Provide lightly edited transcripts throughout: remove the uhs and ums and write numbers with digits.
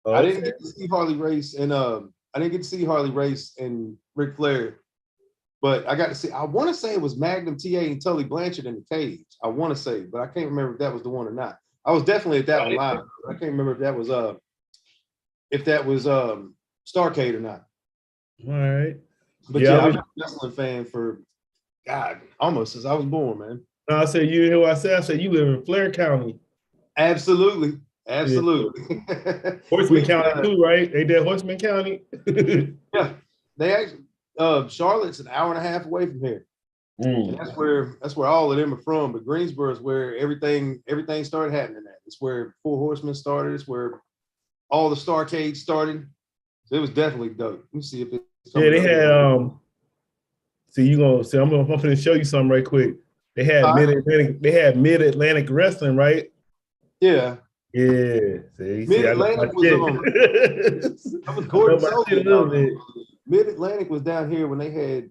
Oh, I okay. didn't get to see Harley race, and I didn't get to see Harley race and Ric Flair, but I got to see. I want to say it was Magnum TA and Tully Blanchard in the cage. I want to say, but I can't remember if that was the one or not. I was definitely at that one live. I can't remember if that was Starcade or not. All right. But Yeah, yeah, I've been a wrestling fan for God almost since I was born, man. I said, you hear what I said? I said, you live in Flair County. Absolutely, Yeah. absolutely. Horseman County too, right? They did Horseman County. Yeah, they actually. Charlotte's an hour and a half away from here, and that's where all of them are from. But Greensboro is where everything started happening at. It's where Four Horsemen started. It's where all the Starcades started. So it was definitely dope. Let me see if it's Yeah, they had see you gonna see I'm gonna show you something right quick. They had Mid-Atlantic Wrestling, right? Yeah. Yeah. See, I know my Mid-Atlantic was shit. that was I know Gordon my shit a Sophie little down bit. there. Mid-Atlantic was down here when they had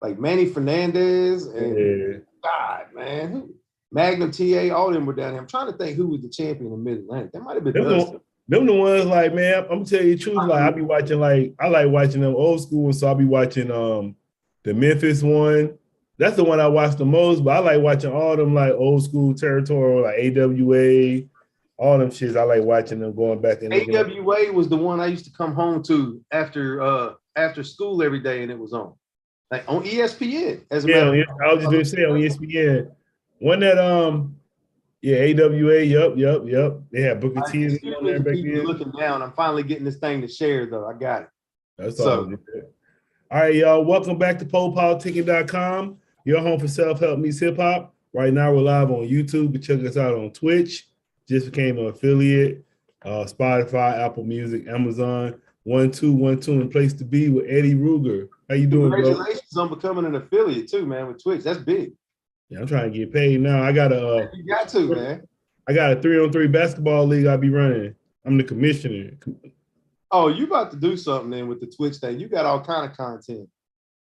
like Manny Fernandez and God, man. Magnum TA, all of them were down here. I'm trying to think who was the champion of Mid-Atlantic. That might have been Dustin. Them the ones like, man, I'm gonna tell you the truth. Like I be watching, like I like watching them old school, so I'll be watching the Memphis one. That's the one I watch the most, but I like watching all them like old school territorial, like AWA, all them shits. I like watching them going back and AWA was the one I used to come home to after school every day, and it was on. Like on ESPN, as a matter of fact. I was just gonna say on ESPN. One that yeah, AWA, yep. They had Booker T on there back then. Looking down, I'm finally getting this thing to share though. I got it. That's all good. All right, y'all. Welcome back to PoPolitickin.com, your home for self-help meets hip-hop. Right now, we're live on YouTube. But check us out on Twitch. Just became an affiliate. Spotify, Apple Music, Amazon. 1-2-1-2 and place to be with Eddie Ruger. How you doing, bro? Congratulations on becoming an affiliate too, man, with Twitch. That's big. Yeah, I'm trying to get paid now. I got you got to, man. I got a 3-on-3 basketball league I'll be running. I'm the commissioner. Oh, you about to do something then with the Twitch thing. You got all kind of content.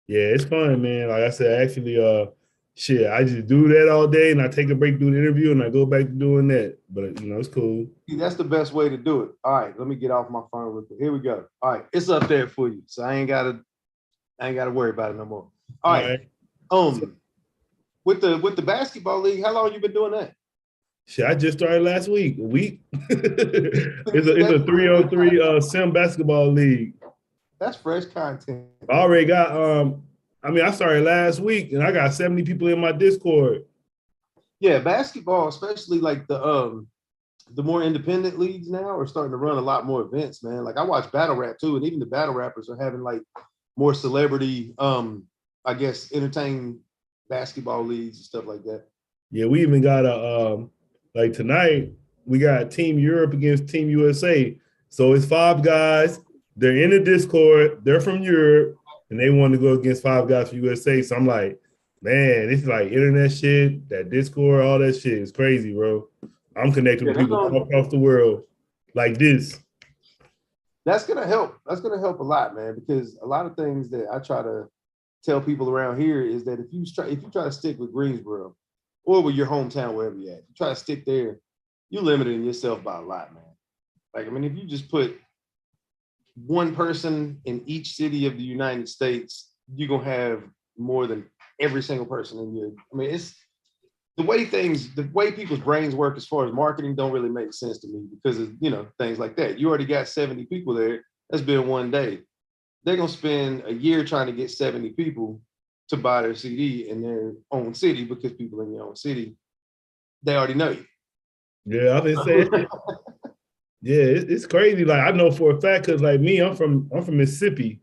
Yeah, it's fun, man. Like I said, actually, shit, I just do that all day and I take a break, do the interview, and I go back to doing that. But you know, it's cool. That's the best way to do it. All right, let me get off my phone real quick. Here we go. All right, it's up there for you. So I ain't gotta worry about it no more. All right. With the basketball league, how long you been doing that? Shit, I just started last week. A week. It's a 3-on-3 sim basketball league. That's fresh content. I already got I started last week and I got 70 people in my Discord. Yeah, basketball, especially like the more independent leagues now are starting to run a lot more events, man. Like I watch battle rap too, and even the battle rappers are having like more celebrity, I guess, entertaining basketball leagues and stuff like that. Yeah, we even got like tonight we got Team Europe against Team USA. So it's 5 guys. They're in the Discord. They're from Europe, and they want to go against 5 guys from USA. So I'm like, man, it's like internet shit, that Discord, all that shit is crazy, bro. I'm connected with people all across the world like this. That's gonna help. That's gonna help a lot, man, because a lot of things that I try to tell people around here is that if you try to stick with Greensboro or with your hometown, wherever you're at, you try to stick there, you're limiting yourself by a lot, man. Like, I mean, if you just put one person in each city of the United States, you're gonna have more than every single person in your. I mean, it's the way people's brains work as far as marketing don't really make sense to me because of things like that. You already got 70 people there. That's been one day. They're gonna spend a year trying to get 70 people to buy their CD in their own city because people in your own city, they already know you. Yeah, I've been saying. Yeah, it's crazy. Like I know for a fact because like me, I'm from Mississippi,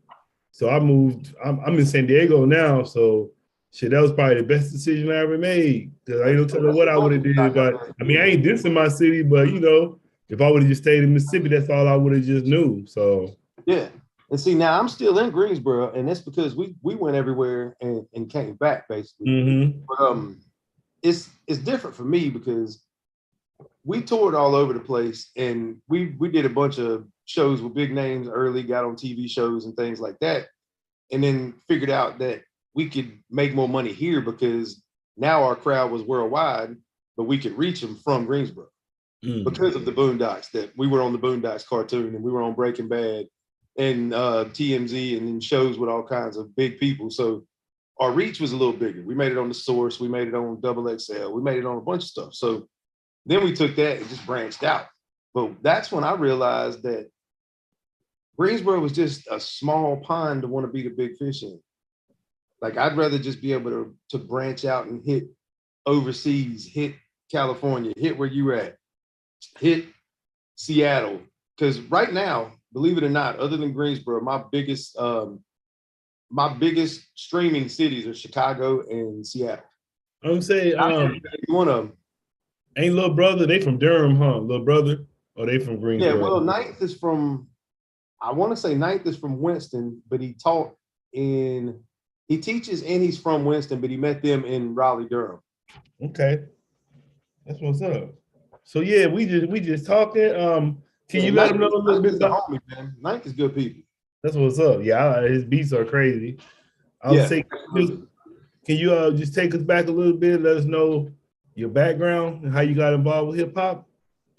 so I moved. I'm in San Diego now, so shit, that was probably the best decision I ever made because I don't tell you what I would have did. But I mean, I ain't dissing my city, but if I would have just stayed in Mississippi, that's all I would have just knew. So yeah. And see, now I'm still in Greensboro, and that's because we went everywhere and came back basically. Mm-hmm. But it's different for me because we toured all over the place, and we did a bunch of shows with big names early, got on TV shows and things like that, and then figured out that we could make more money here because now our crowd was worldwide, but we could reach them from Greensboro. because of the Boondocks, that we were on the Boondocks cartoon and we were on Breaking Bad and TMZ and then shows with all kinds of big people. So our reach was a little bigger. We made it on The Source. We made it on Double XL. We made it on a bunch of stuff. So then we took that and just branched out. But that's when I realized that Greensboro was just a small pond to want to be the big fish in. Like, I'd rather just be able to branch out and hit overseas, hit California, hit where you at, hit Seattle. Because right now, believe it or not, other than Greensboro, my biggest streaming cities are Chicago and Seattle. I'm saying, one of them. Ain't Little Brother, they from Durham, huh? Little Brother, or they from Greensboro? Yeah, well, Ninth is from, I want to say Ninth is from Winston, but he teaches and he's from Winston, but he met them in Raleigh, Durham. Okay, that's what's up. So yeah, we just talking. Can you let them know a little bit about homie, man? Ninth is good people. That's what's up. Yeah, his beats are crazy. Can you just take us back a little bit? Let us know your background and how you got involved with hip hop.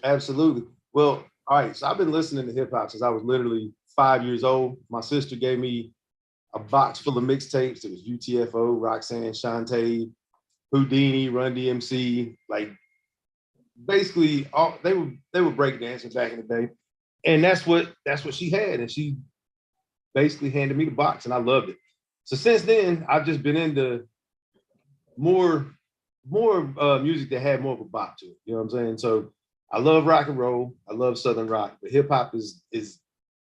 Absolutely. Well, all right. So I've been listening to hip hop since I was literally 5 years old. My sister gave me a box full of mixtapes. It was UTFO, Roxanne, Shantae, Houdini, Run DMC. Like, basically, they were breakdancing back in the day, and that's what she had, and she basically handed me the box, and I loved it. So since then, I've just been into more music that had more of a bop to it. You know what I'm saying? So I love rock and roll. I love Southern rock, but hip hop is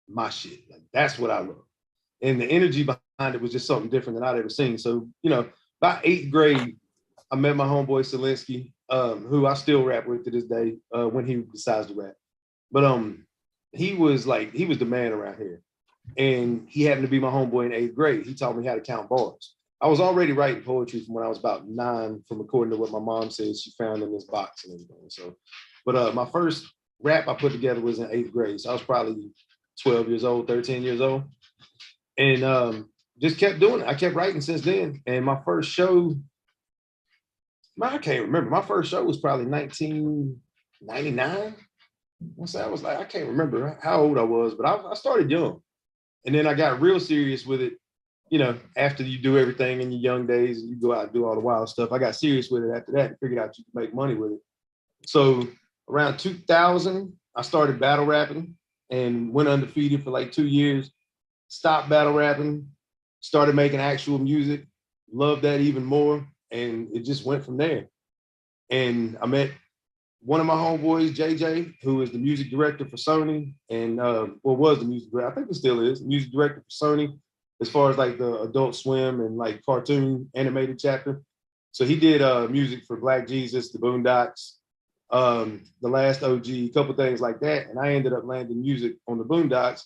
my shit. Like, that's what I love. And the energy behind it was just something different than I'd ever seen. So, by 8th grade, I met my homeboy Selinsky, who I still rap with to this day, when he decides to rap. But he was the man around here. And he happened to be my homeboy in 8th grade. He taught me how to count bars. I was already writing poetry from when I was about 9, from according to what my mom said she found in this box and everything. So, but my first rap I put together was in 8th grade. So I was probably 12 years old, 13 years old. And just kept doing it. I kept writing since then. And my first show, I can't remember. My first show was probably 1999. I can't remember how old I was, but I started young. And then I got real serious with it, after you do everything in your young days and you go out and do all the wild stuff. I got serious with it after that and figured out you could make money with it. So around 2000, I started battle rapping and went undefeated for like 2 years, stopped battle rapping, started making actual music, loved that even more. And it just went from there. And I met one of my homeboys, JJ, who is the music director for Sony, and was the music director. I think he still is music director for Sony, as far as like the Adult Swim and like cartoon animated chapter. So he did music for Black Jesus, the Boondocks, The Last OG, a couple things like that. And I ended up landing music on the Boondocks,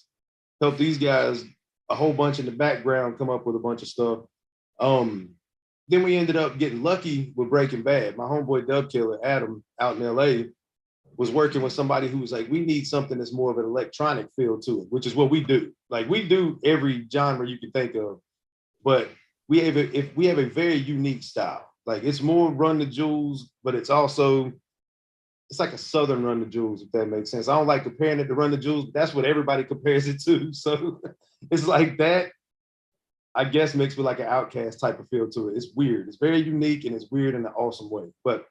helped these guys a whole bunch in the background come up with a bunch of stuff. Then we ended up getting lucky with Breaking Bad. My homeboy Dub Killer, Adam, out in LA, was working with somebody who was like, we need something that's more of an electronic feel to it, which is what we do. Like, we do every genre you can think of, but we have a very unique style. Like, it's more Run the Jewels, but it's like a Southern Run the Jewels, if that makes sense. I don't like comparing it to Run the Jewels, but that's what everybody compares it to. So it's like that, I guess, mixed with like an Outkast type of feel to it. It's weird. It's very unique and it's weird in an awesome way. But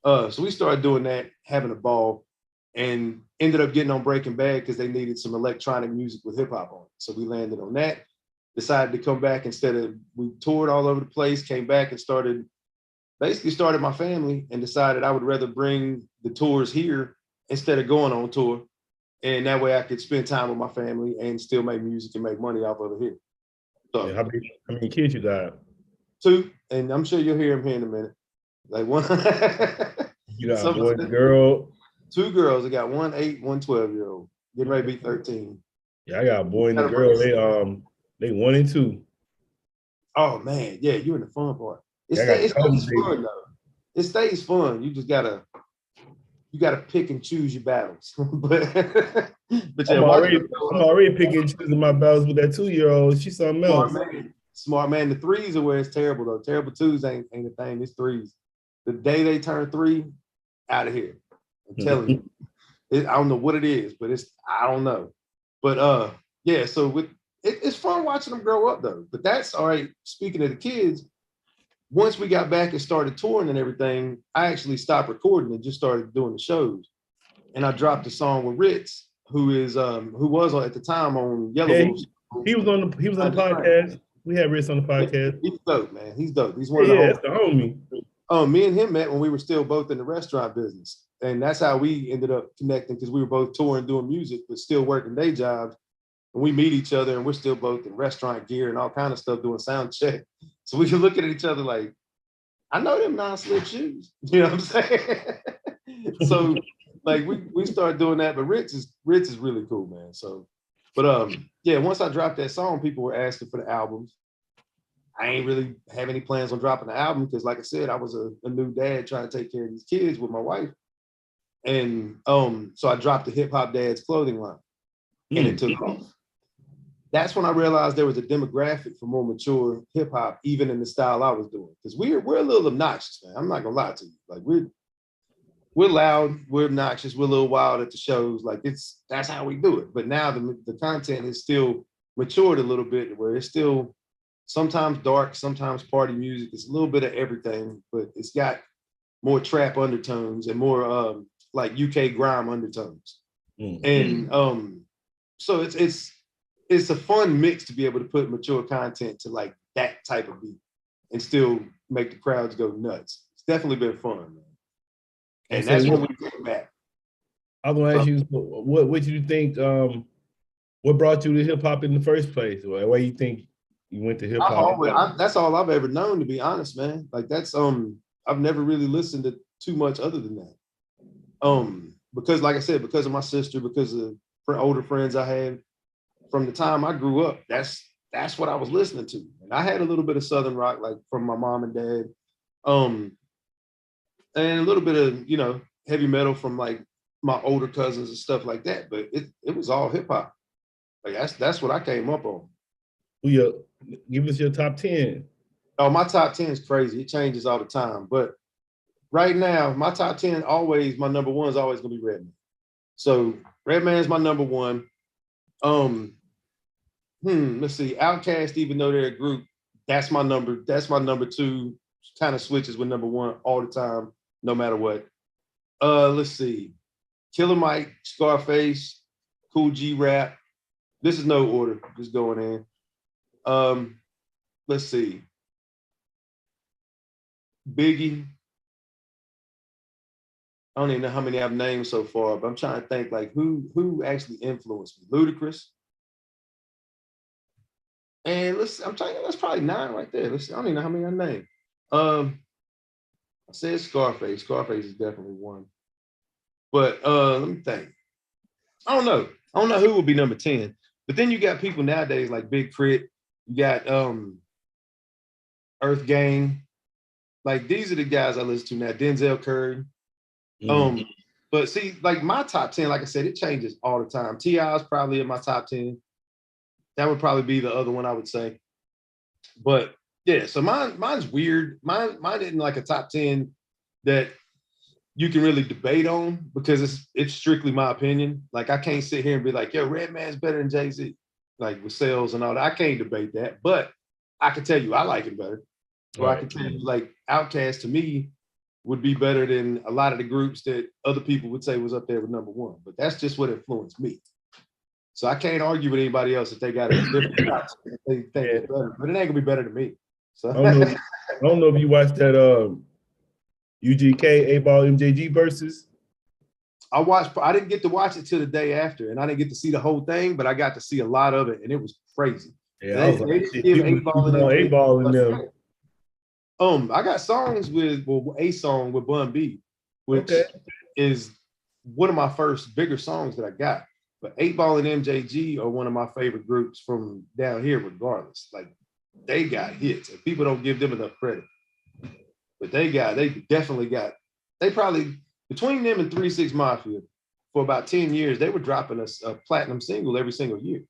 so we started doing that, having a ball, and ended up getting on Breaking Bad because they needed some electronic music with hip hop on it. So we landed on that, decided to come back we toured all over the place, came back and started my family, and decided I would rather bring the tours here instead of going on tour. And that way I could spend time with my family and still make music and make money off of it here. So, how many kids you got? 2, and I'm sure you'll hear him here in a minute. Like one. You got a boy and a girl. 2 girls. I got one 8, one 12-year-old. Getting ready to be 13. Yeah, I got a boy and a girl. They 1 and 2. Oh man, yeah, you're in the fun part. It stays fun though. It stays fun. You just gotta pick and choose your battles. but yeah, I'm already picking and choosing my battles with that 2-year-old. She's something else. Smart man. The 3s are where it's terrible though. Terrible 2s ain't a thing. It's 3s. The day they turn 3, out of here. I'm telling you. I don't know what it is, but I don't know. But yeah, so it's fun watching them grow up though. But that's all right. Speaking of the kids, once we got back and started touring and everything, I actually stopped recording and just started doing the shows. And I dropped a song with Ritz, who was at the time on Yellow Yeah, Wolf. he was on the podcast. We had Rich on the podcast. He's dope, man. He's dope. He's one Yeah, of the that's the homie. Me and him met when we were still both in the restaurant business. And that's how we ended up connecting, because we were both touring, doing music, but still working day jobs. And we meet each other and we're still both in restaurant gear and all kind of stuff doing sound check. So we can look at each other like, I know them non-slip shoes. You know what I'm saying? So like we started doing that, but Ritz is really cool, man. So, but yeah, once I dropped that song, people were asking for the albums. I ain't really have any plans on dropping the album because, like I said, I was a new dad trying to take care of these kids with my wife. And so I dropped the Hip Hop Dads clothing line and it took off. That's when I realized there was a demographic for more mature hip hop, even in the style I was doing. Because we're a little obnoxious, man. I'm not gonna lie to you. Like we're loud, we're obnoxious, we're a little wild at the shows. Like that's how we do it. But now the content is still matured a little bit, where it's still sometimes dark, sometimes party music. It's a little bit of everything, but it's got more trap undertones and more like UK grime undertones. And so it's a fun mix to be able to put mature content to like that type of beat and still make the crowds go nuts. It's definitely been fun, man. And that's when we came back. I was gonna ask you, what did you think? What brought you to hip hop in the first place? Why you think you went to hip hop? That's all I've ever known, to be honest, man. Like that's I've never really listened to too much other than that. Because like I said, because of my sister, because of older friends I had from the time I grew up, that's what I was listening to. And I had a little bit of Southern rock, like from my mom and dad, and a little bit of, you know, heavy metal from like my older cousins and stuff like that. But it was all hip hop. Like that's what I came up on. Give us your top 10. Oh, my top 10 is crazy. It changes all the time. But right now, my top 10 my number one is always gonna be Redman. So Redman's my number one. Let's see. Outkast, even though they're a group, that's my number two. Kind of switches with number one all the time, no matter what. Let's see. Killer Mike, Scarface, Cool G Rap. This is no order, just going in. Let's see. Biggie. I don't even know how many I've named so far, but I'm trying to think like who actually influenced me. Ludacris. And I'm telling you, that's probably 9 right there. I don't even know how many I named. I said Scarface. Scarface is definitely one. But let me think. I don't know who would be number 10. But then you got people nowadays like Big Crit. You got Earth Gang. Like these are the guys I listen to now. Denzel Curry. But see, like my top 10, like I said, it changes all the time. T.I. is probably in my top 10. That would probably be the other one I would say. But yeah, so mine's weird. Mine isn't like a top 10 that you can really debate on, because it's strictly my opinion. Like I can't sit here and be like, yo, Redman's better than Jay-Z, like with sales and all that. I can't debate that, but I can tell you I like it better. Or I can tell you like Outkast to me would be better than a lot of the groups that other people would say was up there with number one. But that's just what influenced me. So I can't argue with anybody else if they got a different thoughts. They think it's better, but it ain't gonna be better than me. So I don't know if you watched that UGK 8-Ball MJG versus. I didn't get to watch it till the day after, and I didn't get to see the whole thing, but I got to see a lot of it, and it was crazy. Yeah, I was like, give 8-Ball in them. I got songs a song with Bun B, which is one of my first bigger songs that I got. But 8-Ball and MJG are one of my favorite groups from down here, regardless. Like they got hits, and people don't give them enough credit. But they probably, between them and 3 6 Mafia, for about 10 years, they were dropping a platinum single every single year.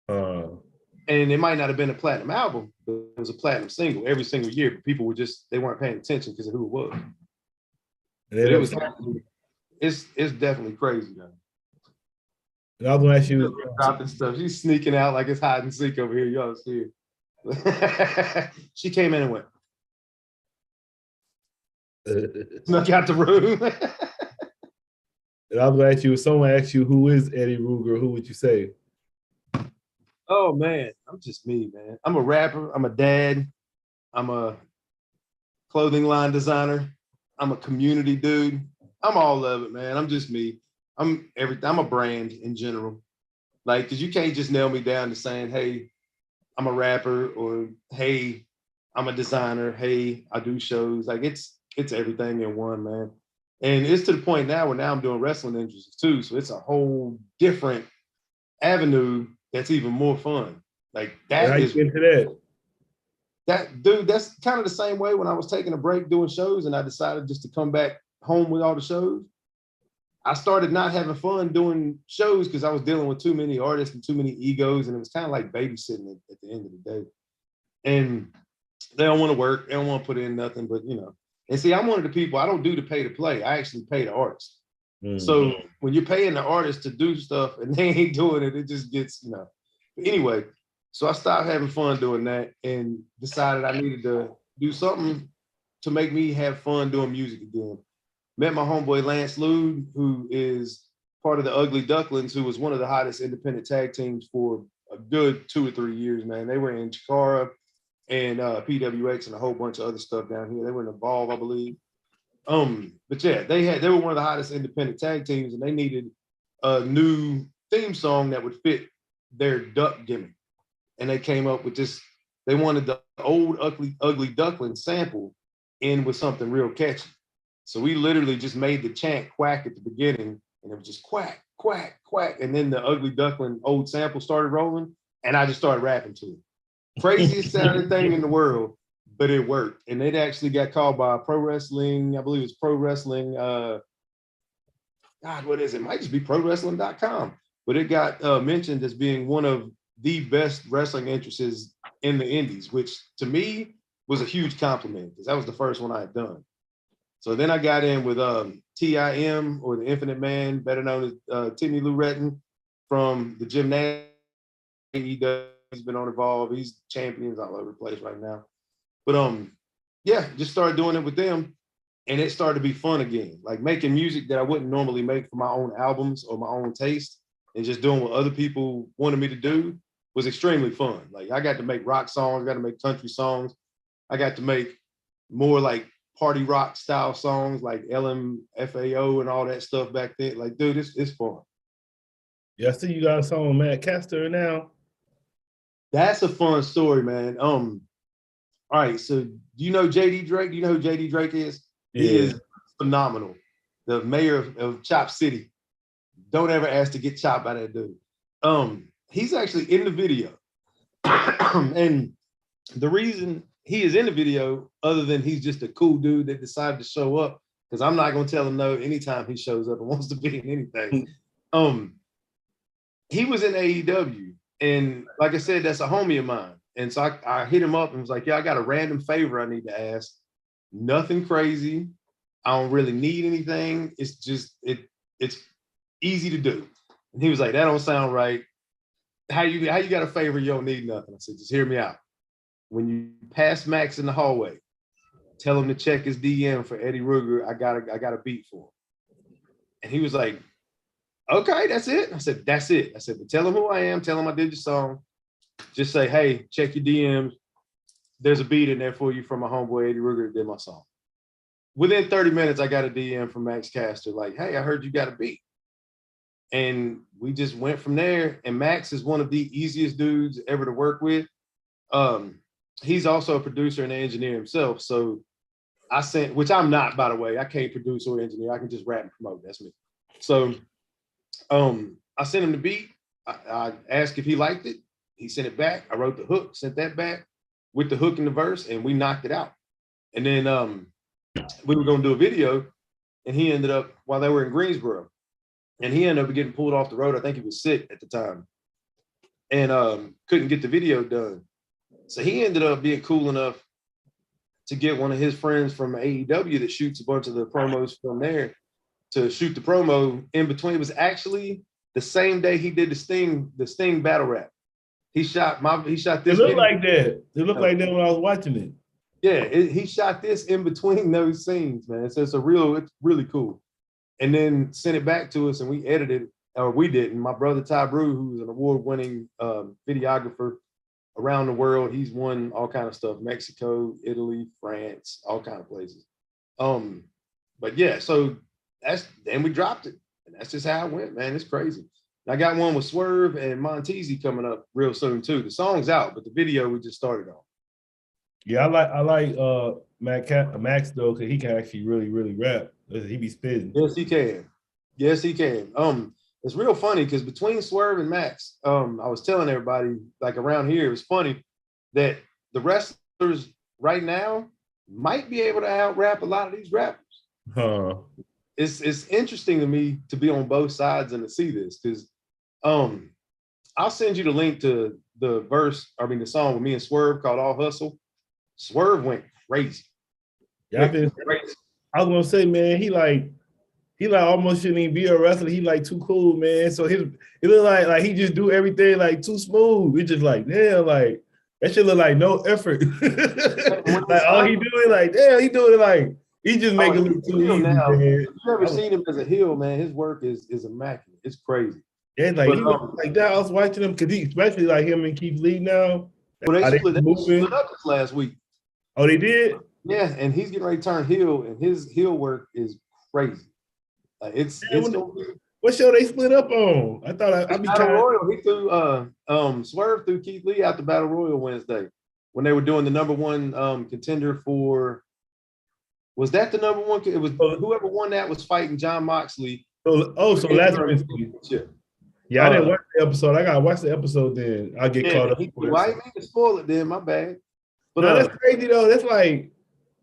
And it might not have been a platinum album, but it was a platinum single every single year. But people they weren't paying attention because of who it was. But it's definitely crazy, though. And I was gonna ask you. Dropping stuff. She's sneaking out like it's hide and seek over here. Y'all see her. She came in and went. Snuck out the room. And I was gonna ask you, if someone asked you who is Eddie Ruger, who would you say? Oh man, I'm just me, man. I'm a rapper, I'm a dad, I'm a clothing line designer, I'm a community dude. I'm all of it, man. I'm just me. I'm everything. I'm a brand in general. Like, cause you can't just nail me down to saying, hey, I'm a rapper, or hey, I'm a designer, hey, I do shows. Like it's everything in one, man. And it's to the point now where now I'm doing wrestling interests too. So it's a whole different avenue that's even more fun. Like How that you is get into that? that dude, that's kind of the same way when I was taking a break doing shows and I decided just to come back home with all the shows. I started not having fun doing shows because I was dealing with too many artists and too many egos, and it was kind of like babysitting at the end of the day. And they don't want to work, they don't want to put in nothing, but you know. And see, I'm one of the people, I don't do the pay to play, I actually pay the artist. So when you're paying the artist to do stuff and they ain't doing it, it just gets, you know. But anyway, so I stopped having fun doing that and decided I needed to do something to make me have fun doing music again. Met my homeboy Lance Lude, who is part of the Ugly Ducklings, who was one of the hottest independent tag teams for a good 2 or 3 years, man. They were in Chikara and PWX and a whole bunch of other stuff down here. They were in Evolve, I believe. But yeah, they were one of the hottest independent tag teams, and they needed a new theme song that would fit their duck gimmick. And they came up with this. They wanted the old ugly duckling sample in with something real catchy. So we literally just made the chant quack at the beginning, and it was just quack, quack, quack, and then the ugly duckling old sample started rolling, and I just started rapping to it. Craziest sounding thing in the world, but it worked. And it actually got called by pro wrestling, I believe it's pro wrestling, God, what is it? It might just be prowrestling.com, but it got mentioned as being one of the best wrestling entrances in the indies, which to me was a huge compliment because that was the first one I had done. So then I got in with TIM, or the Infinite Man, better known as Timmy Lou Retton from the gymnasium. He's been on Evolve. He's champions all over the place right now. But yeah, just started doing it with them, and it started to be fun again. Like making music that I wouldn't normally make for my own albums or my own taste, and just doing what other people wanted me to do was extremely fun. Like I got to make rock songs, I got to make country songs, I got to make more like party rock style songs like LMFAO and all that stuff back then. Like, dude, it's fun. Yeah, I see you got a song with Matt Castor now. That's a fun story, man. All right, so do you know JD Drake? Do you know who JD Drake is? Yeah. He is phenomenal. The mayor of Chop City. Don't ever ask to get chopped by that dude. He's actually in the video. And the reason he is in the video, other than he's just a cool dude that decided to show up, because I'm not gonna tell him no anytime he shows up and wants to be in anything. He was in AEW, and like I said, that's a homie of mine. And so I hit him up and was like, yeah, I got a random favor I need to ask. Nothing crazy. I don't really need anything. It's just it's easy to do. And he was like, that don't sound right. How you got a favor, you don't need nothing? I said, just hear me out. When you pass Max in the hallway, tell him to check his DM for Eddie Ruger. I got a beat for him. And he was like, okay, that's it. I said, that's it. I said, but tell him who I am. Tell him I did your song. Just say, hey, check your DMs. There's a beat in there for you from my homeboy Eddie Ruger that did my song. Within 30 minutes, I got a DM from Max Castor like, hey, I heard you got a beat. And we just went from there. And Max is one of the easiest dudes ever to work with. He's also a producer and an engineer himself. So I sent, which I'm not, by the way. I can't produce or engineer. I can just rap and promote. That's me. So I sent him the beat. I asked if he liked it. He sent it back. I wrote the hook, sent that back with the hook and the verse, and we knocked it out. And then we were going to do a video, and he ended up, while they were in Greensboro, and he ended up getting pulled off the road. I think he was sick at the time and couldn't get the video done. So he ended up being cool enough to get one of his friends from AEW that shoots a bunch of the promos from there to shoot the promo in between. It was actually the same day he did the Sting battle rap. He shot this. It looked like that. It looked like that when I was watching it. Yeah, he shot this in between those scenes, man. So it's really cool. And then sent it back to us, and we edited, or we didn't. My brother Ty Brew, who's an award-winning videographer around the world, he's won all kind of stuff: Mexico, Italy, France, all kind of places. But yeah, so then we dropped it, and that's just how it went, man. It's crazy. I got one with Swerve and Montezi coming up real soon too. The song's out, but the video we just started on. Yeah, I like Max though, because he can actually really rap. He be spitting. Yes, he can. Yes, he can. It's real funny because between Swerve and Max, I was telling everybody like around here, it was funny that the wrestlers right now might be able to out rap a lot of these rappers. Huh. It's interesting to me to be on both sides and to see this because I'll send you the link to the song with me and Swerve called All Hustle. Swerve went crazy. Yeah, I was gonna say, man, he like almost shouldn't even be a wrestler. He like too cool, man. So it look like he just do everything like too smooth. It's just like, damn, like that shit look like no effort. Like all he doing, like, damn, he doing it like he just make it look too easy, now. man. If you've ever seen him as a heel, man, his work is immaculate. It's crazy. Yeah, like he look like that. I was watching him because especially like him and Keith Lee now. Well, they split up this last week. Oh, they did? Yeah, and he's getting ready to turn heel, and his heel work is crazy. What show they split up on? I thought I'd be Battle Royal. He threw Swerve threw Keith Lee out the Battle Royal Wednesday when they were doing the #1 contender for. Was that the #1? It was whoever won that was fighting John Moxley. So last Wednesday. Yeah, I didn't watch the episode. I gotta watch the episode then. I'll get caught up. Well, I didn't mean to spoil it then, my bad. But no, that's crazy though. That's like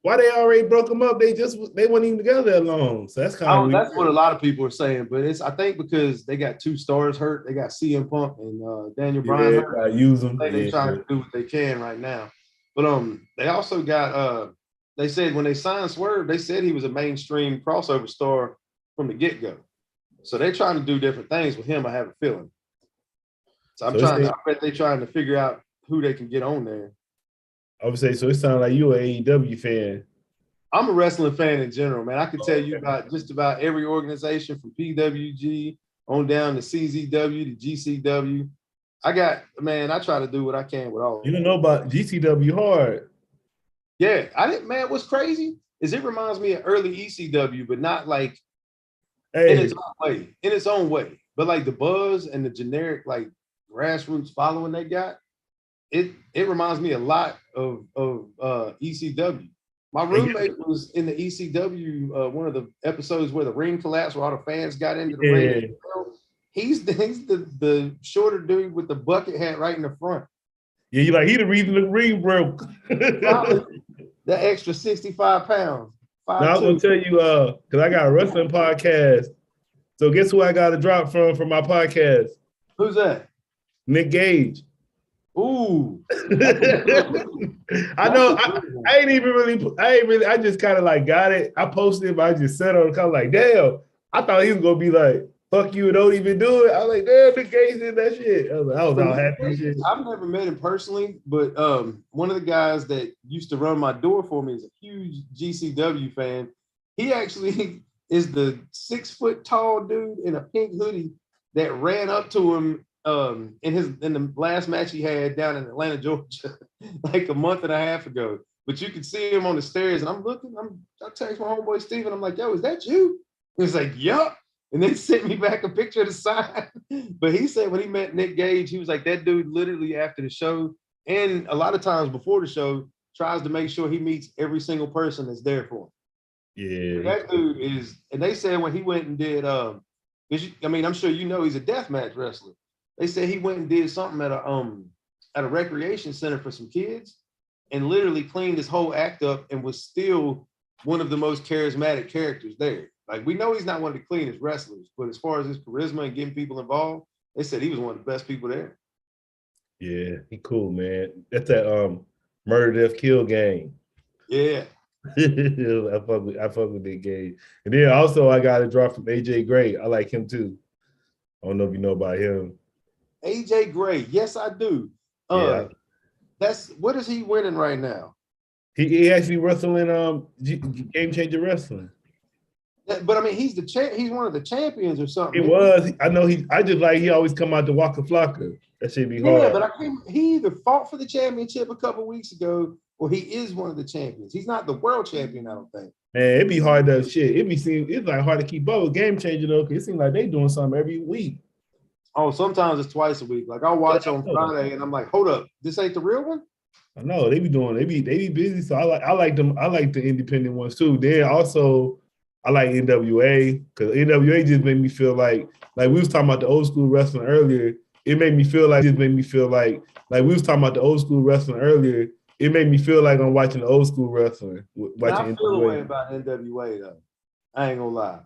why they already broke them up. They weren't even together that long. So that's kind of that's what a lot of people are saying. But I think because they got 2 stars hurt. They got CM Punk and Daniel Bryan hurt. I use them. They're trying to do what they can right now. But they also got they said when they signed Swerve, they said he was a mainstream crossover star from the get-go. So they're trying to do different things with him, I have a feeling. So I bet they're trying to figure out who they can get on there. I would say, so it sounds like you're an AEW fan. I'm a wrestling fan in general, man. I can tell you about just about every organization from PWG on down to CZW to GCW. I try to do what I can with all. You don't know about GCW hard. Yeah, man, what's crazy is it reminds me of early ECW, but not like in its own way. But like the buzz and the generic like grassroots following they got, it reminds me a lot of ECW. My roommate was in the ECW, one of the episodes where the ring collapsed, where all the fans got into the ring. He's the shorter dude with the bucket hat right in the front. Yeah, he the reason the ring broke. The extra 65 pounds. Now I'm gonna tell you, because I got a wrestling podcast. So guess who I got to drop from my podcast? Who's that? Nick Gage. Ooh. I know. I just kind of like got it. I posted it, but I just said on the comment like, damn, I thought he was gonna be like, fuck you, don't even do it. I was like, damn, Nick Gage did that shit. I was all happy and shit. I've never met him personally, but one of the guys that used to run my door for me is a huge GCW fan. He actually is the 6 foot tall dude in a pink hoodie that ran up to him in the last match he had down in Atlanta, Georgia, like a month and a half ago. But you could see him on the stairs, and I text my homeboy Steven, I'm like, yo, is that you? He's like, yup. And they sent me back a picture of the sign. But he said when he met Nick Gage, he was like, that dude literally after the show, and a lot of times before the show, tries to make sure he meets every single person that's there for him. Yeah. That dude is, and they said when he went and did, I'm sure you know he's a deathmatch wrestler. They said he went and did something at a recreation center for some kids and literally cleaned his whole act up and was still one of the most charismatic characters there. Like, we know he's not one of the cleanest wrestlers, but as far as his charisma and getting people involved, they said he was one of the best people there. Yeah, he cool, man. That's that murder, death, kill gang. Yeah. I fuck with Nick Gage. And then also I got a drop from AJ Gray. I like him too. don't know if you know about him. AJ Gray. Yes, I do. Yeah. That's what is he winning right now? He actually wrestling Game Changer Wrestling. But I mean, he's he's one of the champions or something. He was. I know I just like he always come out to Waka Flocka. That should be hard. Yeah, but he either fought for the championship a couple weeks ago, or he is one of the champions. He's not the world champion, I don't think. Man, it'd be hard to shit. It's like hard to keep up with Game Changer though, because it seems like they doing something every week. Oh, sometimes it's twice a week. Like I'll watch on Friday and I'm like, hold up, this ain't the real one? I know they be busy. So I like them. I like the independent ones too. Then also I like NWA because NWA just made me feel like we was talking about the old school wrestling earlier. It made me feel like we was talking about the old school wrestling earlier. It made me feel like I'm watching the old school wrestling. I feel a way about NWA though. I ain't gonna lie.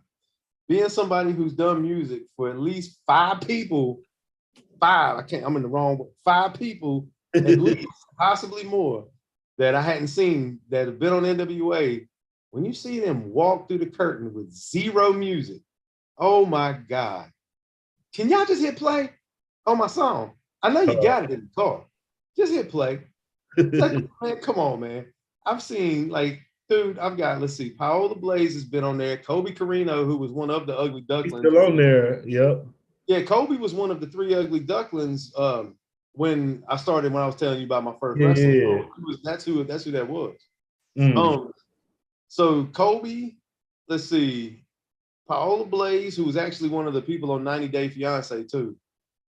Being somebody who's done music for at least 5 people, I'm in the wrong, 5 people at least, possibly more, that I hadn't seen that have been on NWA. When you see them walk through the curtain with 0 music, oh my God. Can y'all just hit play on my song? I know you got it in the car. Just hit play. Like, man, come on, man. I've seen dude, I've got, let's see, Paola Blaze has been on there. Kobe Carino, who was one of the Ugly Ducklings. He's still on there, yep. Yeah, Kobe was one of the 3 Ugly Ducklings when I was telling you about my first wrestling. Yeah. That's who that was. Mm. So Kobe, let's see, Paola Blaze, who was actually one of the people on 90 Day Fiance too.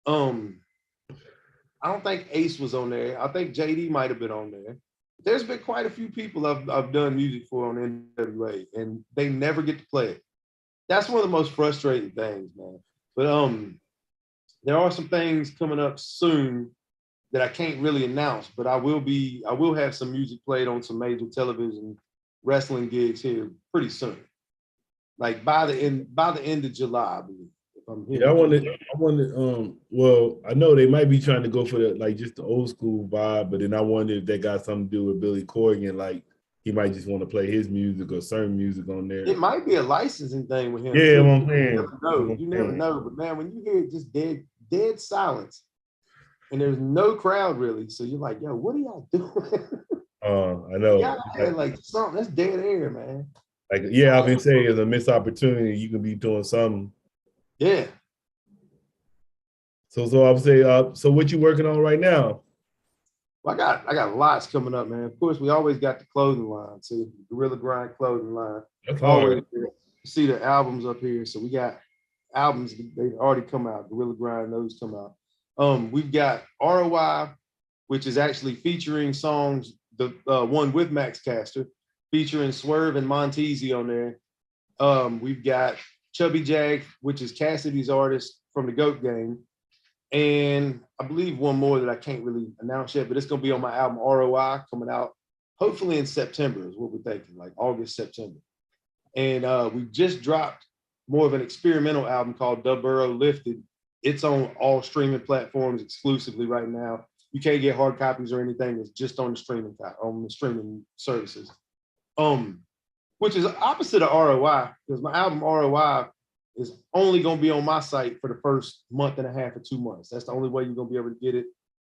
I don't think Ace was on there. I think JD might have been on there. There's been quite a few people I've done music for on NWA, and they never get to play it. That's one of the most frustrating things, man. But there are some things coming up soon that I can't really announce, but I will have some music played on some major television wrestling gigs here pretty soon. Like by the end of July, I believe. Yeah, I wanted. Well, I know they might be trying to go for just the old school vibe, but then I wonder if that got something to do with Billy Corgan. Like he might just want to play his music or certain music on there. It might be a licensing thing with him. Yeah, I'm saying. You never know. But man, when you hear just dead silence, and there's no crowd really, so you're like, yo, what are y'all doing? I know. Yeah, like something that's dead air, man. I've been saying it's a missed opportunity. You can be doing something. Yeah. So I would say, so what you working on right now? Well, I got lots coming up, man. Of course, we always got the clothing line, see, Gorilla Grind clothing line. That's hard. See the albums up here. So we got albums, they've already come out. Gorilla Grind, those come out. We've got ROI, which is actually featuring songs, the one with Max Caster, featuring Swerve and Montezi on there. We've got Chubby Jag, which is Cassidy's artist from the GOAT Game. And I believe one more that I can't really announce yet, but it's going to be on my album ROI, coming out hopefully in September is what we're thinking, like August, September. And we just dropped more of an experimental album called Dub Burrow Lifted. It's on all streaming platforms exclusively right now. You can't get hard copies or anything. It's just on the streaming services. Which is opposite of ROI, because my album ROI is only going to be on my site for the first month and a half or 2 months. That's the only way you're going to be able to get it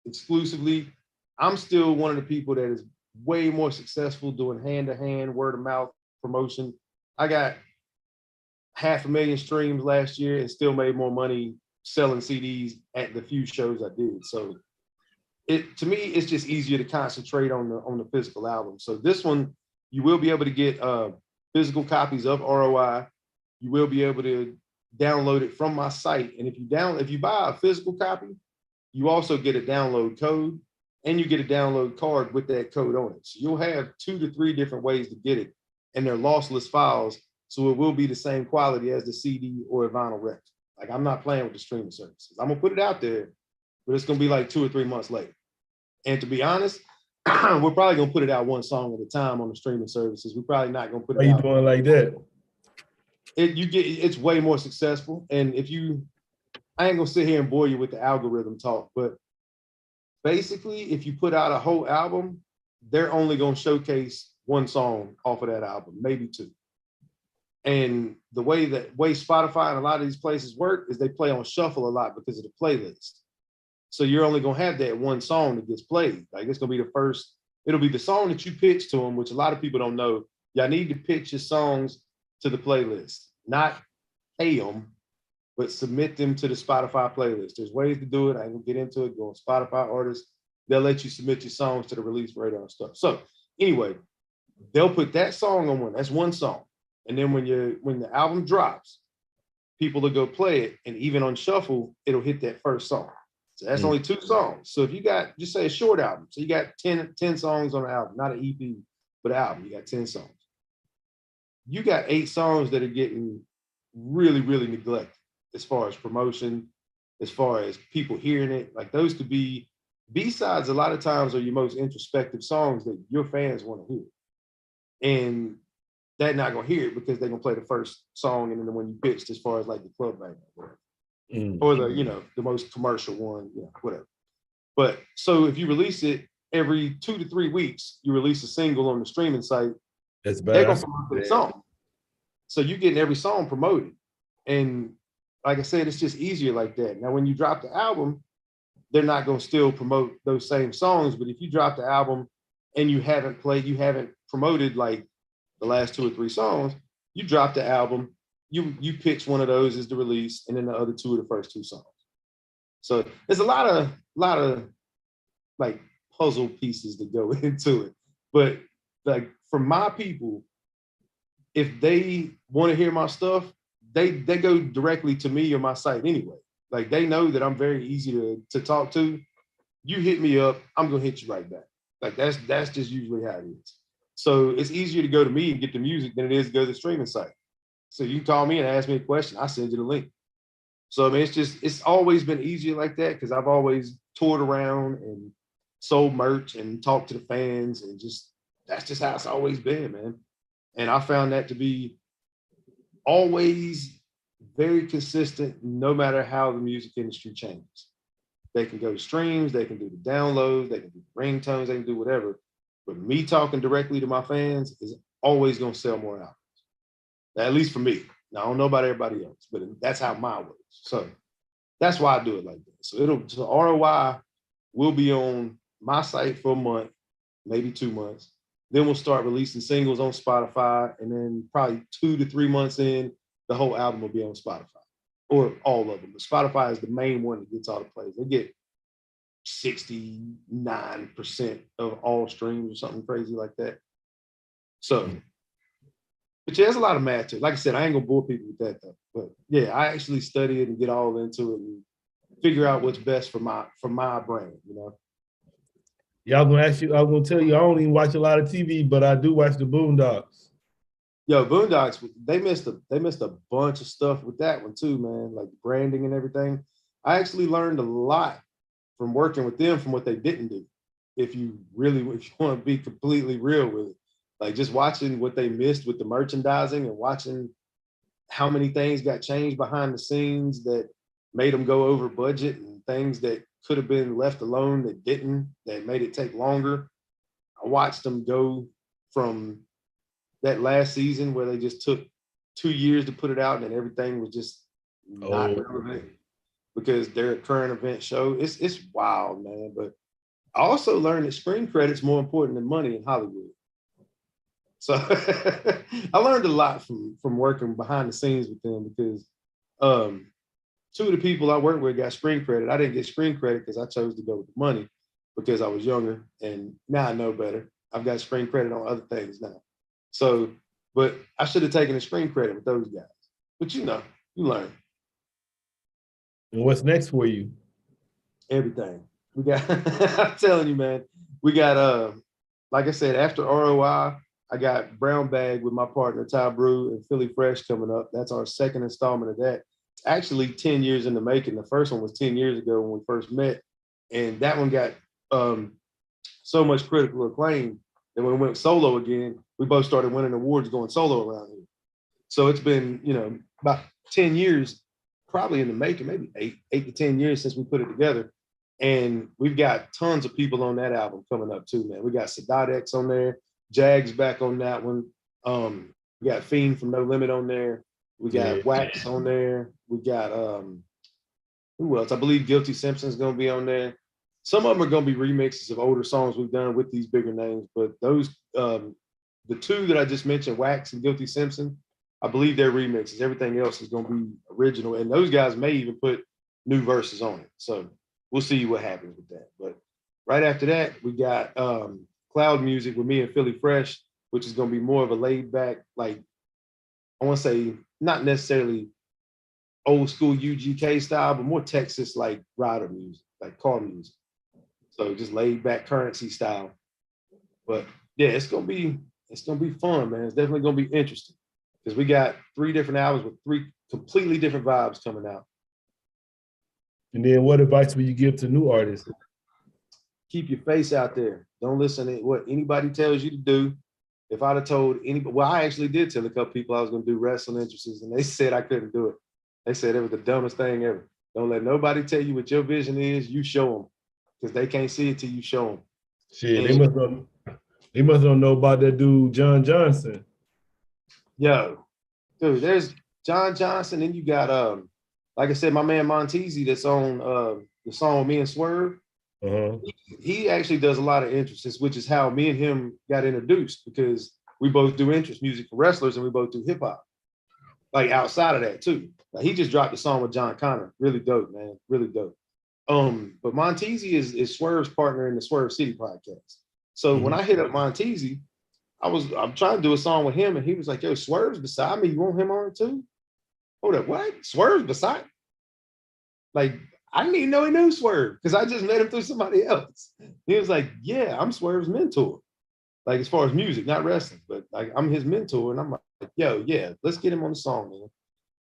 exclusively. I'm still one of the people that is way more successful doing hand-to-hand, word-of-mouth promotion. I got 500,000 streams last year and still made more money selling CDs at the few shows I did. So to me, it's just easier to concentrate on the physical album. So this one, you will be able to get physical copies of ROI. You will be able to download it from my site. And if you buy a physical copy, you also get a download code and you get a download card with that code on it. So you'll have 2 to 3 different ways to get it, and they're lossless files. So it will be the same quality as the CD or a vinyl record. Like I'm not playing with the streaming services. I'm gonna put it out there, but it's gonna be like 2 or 3 months later. And to be honest, we're probably gonna put it out one song at a time on the streaming services. We're probably not gonna put it out. Why you doing like that? It's way more successful. And I ain't gonna sit here and bore you with the algorithm talk, but basically, if you put out a whole album, they're only gonna showcase one song off of that album, maybe 2. And the way Spotify and a lot of these places work is they play on shuffle a lot because of the playlist. So you're only gonna have that one song that gets played. Like it's gonna be the first, it'll be the song that you pitch to them, which a lot of people don't know. Y'all need to pitch your songs to the playlist, not pay them, but submit them to the Spotify playlist. There's ways to do it. I can get into it. Go on Spotify artists. They'll let you submit your songs to the release radar and stuff. So anyway, they'll put that song on one. That's one song. And then when the album drops, people will go play it. And even on shuffle, it'll hit that first song. So that's only 2 songs. So if you got, just say a short album. So you got 10 songs on the album, not an EP, but an album. You got 10 songs. You got 8 songs that are getting really, really neglected as far as promotion, as far as people hearing it. Like those could be B-sides. A lot of times are your most introspective songs that your fans want to hear. And they're not gonna hear it because they're gonna play the first song and then the one you pitched as far as like the club bang or the the most commercial one, whatever. But so if you release it every 2 to 3 weeks, you release a single on the streaming site. That's bad. They're gonna promote that song. So you're getting every song promoted. And like I said, it's just easier like that. Now, when you drop the album, they're not gonna still promote those same songs. But if you drop the album and you haven't promoted like the last 2 or 3 songs, you drop the album, you pitch one of those as the release, and then the other 2 are the first 2 songs. So there's a lot of like puzzle pieces that go into it. But like for my people, if they want to hear my stuff, they go directly to me or my site anyway. Like they know that I'm very easy to talk to. You hit me up, I'm gonna hit you right back. Like that's just usually how it is. So it's easier to go to me and get the music than it is to go to the streaming site. So you can call me and ask me a question, I send you the link. So I mean, it's always been easier like that because I've always toured around and sold merch and talked to the fans and that's just how it's always been, man. And I found that to be always very consistent, no matter how the music industry changes. They can go to streams, they can do the downloads, they can do the ringtones, they can do whatever. But me talking directly to my fans is always going to sell more albums. At least for me. Now, I don't know about everybody else, but that's how mine works. So that's why I do it like that. So ROI will be on my site for a month, maybe 2 months. Then we'll start releasing singles on Spotify. And then probably 2 to 3 months in, the whole album will be on Spotify, or all of them. But Spotify is the main one that gets all the plays. They get 69% of all streams or something crazy like that. So, but yeah, there's a lot of math to it. Like I said, I ain't gonna bore people with that though. But yeah, I actually study it and get all into it and figure out what's best for my brand, Yeah, I'm gonna tell you, I don't even watch a lot of TV, but I do watch the Boondocks. Yo, Boondocks, they missed a bunch of stuff with that one too, man. Like branding and everything. I actually learned a lot from working with them from what they didn't do. If you want to be completely real with it, like just watching what they missed with the merchandising and watching how many things got changed behind the scenes that made them go over budget and things that could have been left alone that didn't, that made it take longer. I watched them go from that last season where they just took 2 years to put it out and then everything was just not relevant because they're a current event show. It's wild, man. But I also learned that screen credit's more important than money in Hollywood. So I learned a lot from working behind the scenes with them because 2 of the people I worked with got screen credit. I didn't get screen credit because I chose to go with the money because I was younger, and now I know better. I've got screen credit on other things now. So, but I should have taken the screen credit with those guys. But you learn. And what's next for you? Everything. We got, I'm telling you, man, we got, like I said, after ROI, I got Brown Bag with my partner, Ty Brew, and Philly Fresh coming up. That's our second installment of that. It's actually 10 years in the making. The first one was 10 years ago when we first met. And that one got so much critical acclaim. And when we went solo again, we both started winning awards going solo around here. So it's been, about 10 years, probably in the making, maybe eight to 10 years since we put it together. And we've got tons of people on that album coming up too, man. We got Sadat X on there, Jag's back on that one. We We got Fiend from No Limit on there. We got Wax on there. We got who else? I believe Guilty Simpson's gonna be on there. Some of them are gonna be remixes of older songs we've done with these bigger names, but those the two that I just mentioned, Wax and Guilty Simpson, I believe they're remixes. Everything else is gonna be original, and those guys may even put new verses on it. So we'll see what happens with that. But right after that, we got Cloud Music with me and Philly Fresh, which is gonna be more of a laid back, like I want to say not necessarily old school UGK style, but more Texas like rider music, like car music. So just laid back currency style. But yeah, it's gonna be fun, man. It's definitely gonna be interesting because we got 3 different albums with 3 completely different vibes coming out. And then what advice would you give to new artists? Keep your face out there. Don't listen to what anybody tells you to do. If I'd have told anybody, well, I actually did tell a couple people I was gonna do wrestling interests, and they said I couldn't do it. They said it was the dumbest thing ever. Don't let nobody tell you what your vision is. You show them, because they can't see it till you show them. Shit, they must not know about that dude John Johnson. Yo, dude, there's John Johnson, and you got like I said, my man Montezi that's on the song with me and Swerve. He actually does a lot of interests, which is how me and him got introduced, because we both do interest music for wrestlers and we both do hip hop. Like outside of that too. Like he just dropped a song with John Connor. Really dope, man. Really dope. But Montezi is Swerve's partner in the Swerve City podcast. So when I hit up Montezi, I'm trying to do a song with him, and he was like, yo, Swerve's beside me. You want him on too? Hold up, what? Swerve's beside me? Like, I didn't even know he knew Swerve because I just met him through somebody else. He was like, yeah, I'm Swerve's mentor. Like as far as music, not wrestling, but like I'm his mentor. And I'm like, yo, yeah, let's get him on the song, man.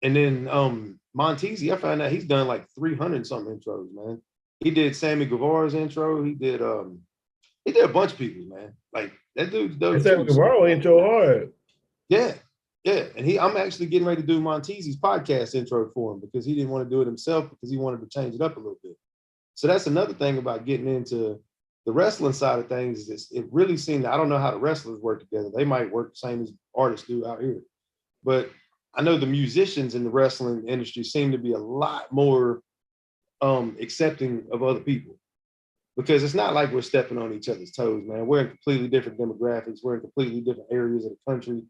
And then Montezi, I found out he's done like 300 something intros, man. He did Sammy Guevara's intro. He did a bunch of people, man. Like that dude's dope. Sammy Guevara intro hard. Yeah. Yeah. And I'm actually getting ready to do Montezi's podcast intro for him because he didn't want to do it himself because he wanted to change it up a little bit. So that's another thing about getting into the wrestling side of things is it really seemed, I don't know how the wrestlers work together. They might work the same as artists do out here. But I know the musicians in the wrestling industry seem to be a lot more accepting of other people, because it's not like we're stepping on each other's toes, man. We're in completely different demographics. We're in completely different areas of the country.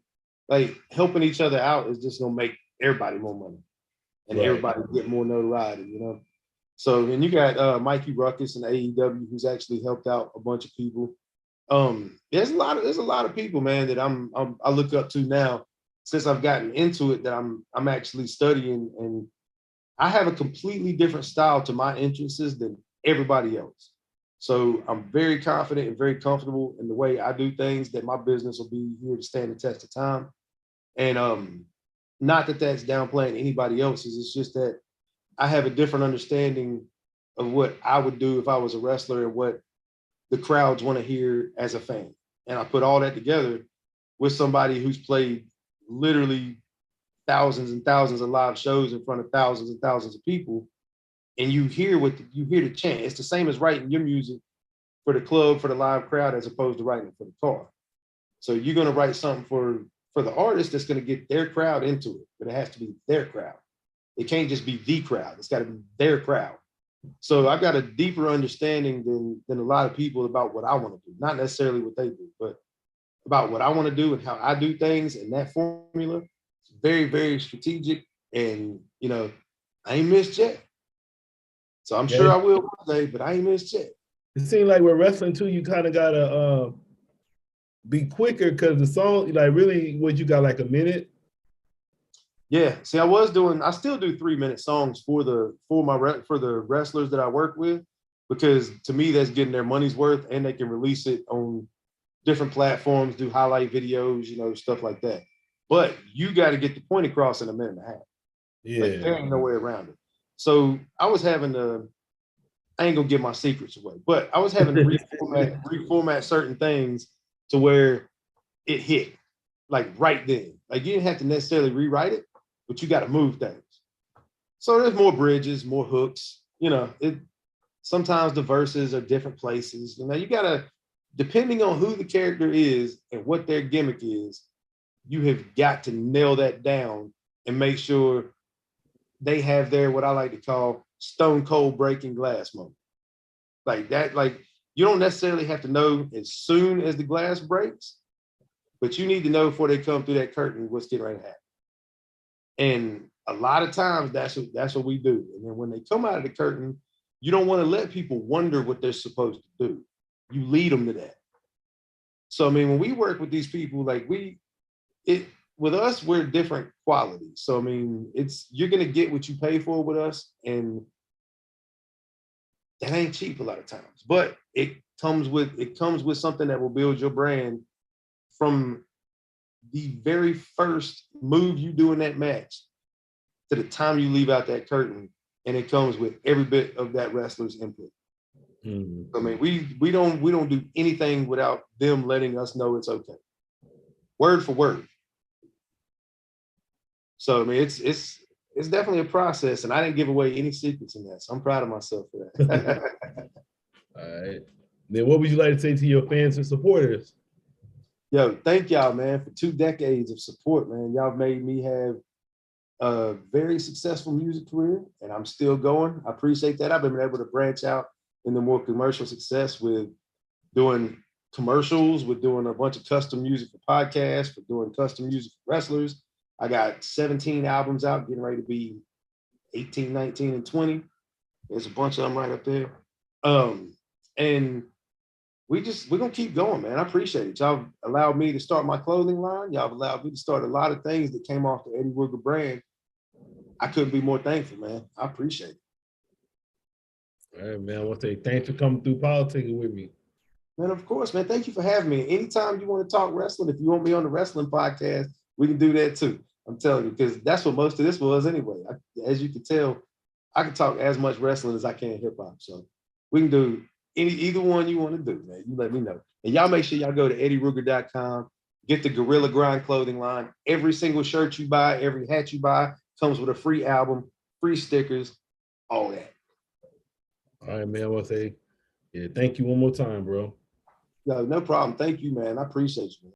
Like helping each other out is just gonna make everybody more money and everybody get more notoriety, you know? So, and you got Mikey Ruckus and AEW, who's actually helped out a bunch of people. There's a lot of people, man, that I look up to now since I've gotten into it, that I'm actually studying, and I have a completely different style to my interests than everybody else. So I'm very confident and very comfortable in the way I do things, that my business will be here to stand the test of time. And not that that's downplaying anybody else's, it's just that I have a different understanding of what I would do if I was a wrestler and what the crowds want to hear as a fan. And I put all that together with somebody who's played literally thousands and thousands of live shows in front of thousands and thousands of people. And you hear the chant. It's the same as writing your music for the club, for the live crowd, as opposed to writing it for the car. So you're going to write something for the artist that's going to get their crowd into it, but it has to be their crowd. It can't just be the crowd. It's got to be their crowd. So I've got a deeper understanding than a lot of people about what I want to do. Not necessarily what they do, but about what I want to do and how I do things. And that formula is very, very strategic. And, you know, I ain't missed yet. So I'm sure I will one day, but I ain't missed yet. It seems like with wrestling too, you kind of got to be quicker, because the song, like really, what you got, like a minute? Yeah, see, I still do 3-minute songs for the wrestlers that I work with, because to me, that's getting their money's worth, and they can release it on different platforms, do highlight videos, you know, stuff like that. But you got to get the point across in a minute and a half. Yeah. Like, there ain't no way around it. So I was having to, I ain't gonna give my secrets away, but I was having to reformat certain things to where it hit, like right then. Like you didn't have to necessarily rewrite it, but you got to move things. So there's more bridges, more hooks. You know, sometimes the verses are different places. You know, you gotta, depending on who the character is and what their gimmick is, you have got to nail that down and make sure they have their, what I like to call, stone cold breaking glass moment. Like that, like you don't necessarily have to know as soon as the glass breaks, but you need to know before they come through that curtain what's getting ready to happen. And a lot of times that's what we do. And then when they come out of the curtain, you don't want to let people wonder what they're supposed to do. You lead them to that. So I mean, when we work with these people, like with us, we're different qualities. So I mean, you're gonna get what you pay for with us, and that ain't cheap a lot of times. But it comes with something that will build your brand from the very first move you do in that match to the time you leave out that curtain, and it comes with every bit of that wrestler's input. I mean, we don't do anything without them letting us know it's okay, word for word. So I mean, it's definitely a process, and I didn't give away any secrets in that. So I'm proud of myself for that. All right. Then what would you like to say to your fans and supporters? Yo, thank y'all, man, for 2 decades of support, man. Y'all made me have a very successful music career, and I'm still going. I appreciate that. I've been able to branch out into more commercial success with doing commercials, with doing a bunch of custom music for podcasts, for doing custom music for wrestlers. I got 17 albums out, getting ready to be 18, 19, and 20. There's a bunch of them right up there. And we're gonna keep going, man. I appreciate it. Y'all allowed me to start my clothing line. Y'all allowed me to start a lot of things that came off the Eddie Ruger brand. I couldn't be more thankful, man. I appreciate it. All right, man. I want to say thanks for coming through politicking with me. Man, of course, man. Thank you for having me. Anytime you want to talk wrestling, if you want me on the wrestling podcast, we can do that too. I'm telling you, because that's what most of this was anyway. As you can tell, I can talk as much wrestling as I can hip hop. So we can do either one you want to do, man. You let me know. And y'all make sure y'all go to eddieruger.com, get the Gorilla Grind clothing line. Every single shirt you buy, every hat you buy comes with a free album, free stickers, all that. All right, man. I want to say, yeah, thank you one more time, bro. No problem. Thank you, man. I appreciate you.